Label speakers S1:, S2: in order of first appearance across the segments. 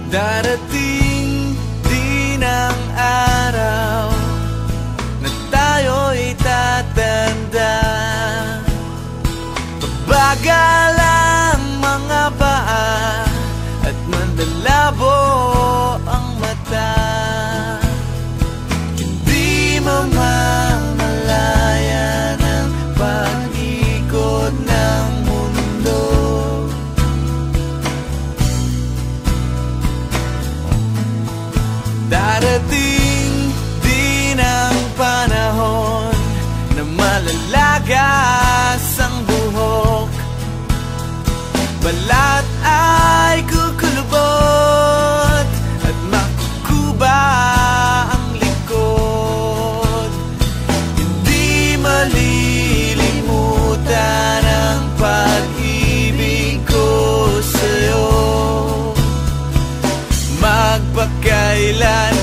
S1: Darating din ang araw na tayo'y tatanda. Bagal ang mga paa at mandalabo ang mata. Hindi mamamalayan ang pag-ikot ng mundo. Darating din ang panahon na malalagas ang buhok. Balat ay kukulubot at makukuba ang likod. Hindi malilimutan ang pag-ibig ko sa'yo, magpakailanman.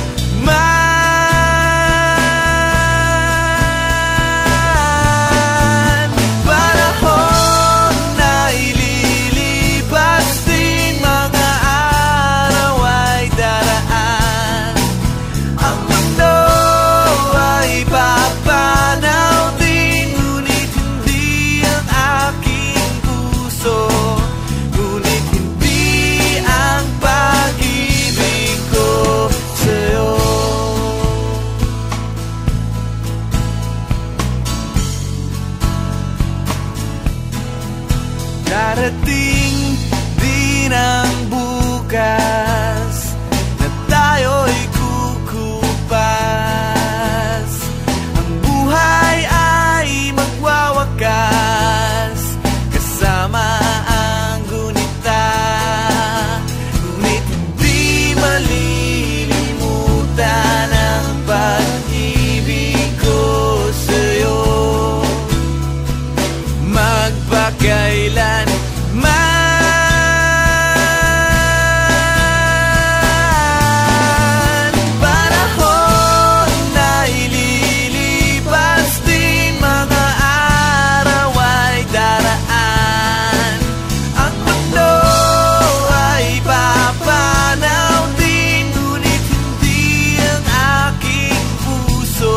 S1: Darating din ang bukas na tayo'y kukupas. Ang buhay ay magwawakas kasama ang gunita. Ngunit hindi malilimutan ang pag-ibig ko sa'yo, magpakailanman. Panahon na ililipas din, mga araw ay daraan. Ang mundo ay papanaw din, ngunit hindi ang aking puso,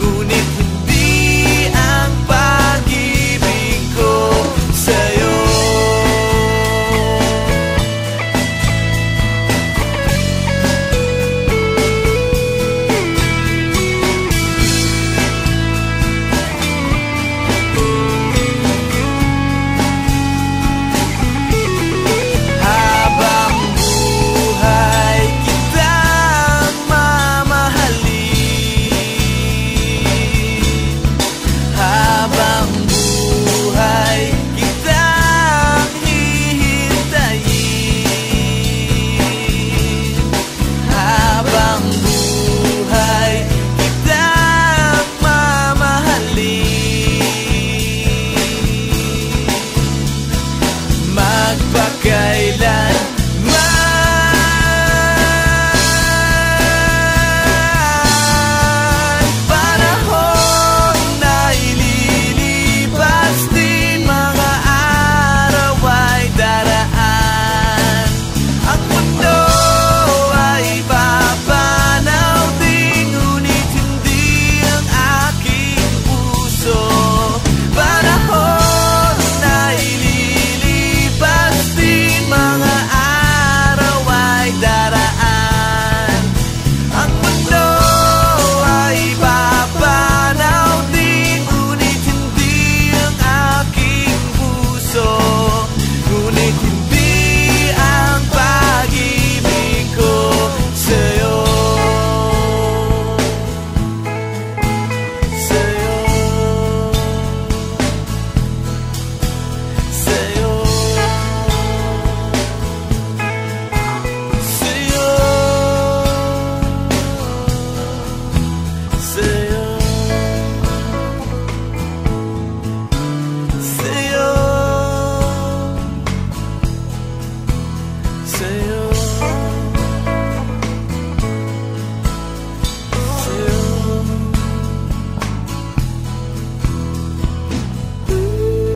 S1: ngunit hindi ang pag-ibig ko sa'yo. Habang buhay kitang mamahalin, habang buhay kitang hihintayin, habang buhay kitang mamahalin, magpakailanman. Panahon na ililipas din, mga araw ay daraan. Ang mundo ay papanaw din, ngunit hindi ang aking puso. Panahon na ililipas din, mga araw ay daraan. Ang mundo ay papanaw din, ngunit hindi ang aking puso, ngunit hindi ang pag-ibig ko sa'yo, sa'yo, sa'yo, sa'yo, sa'yo, sa'yo, sa'yo.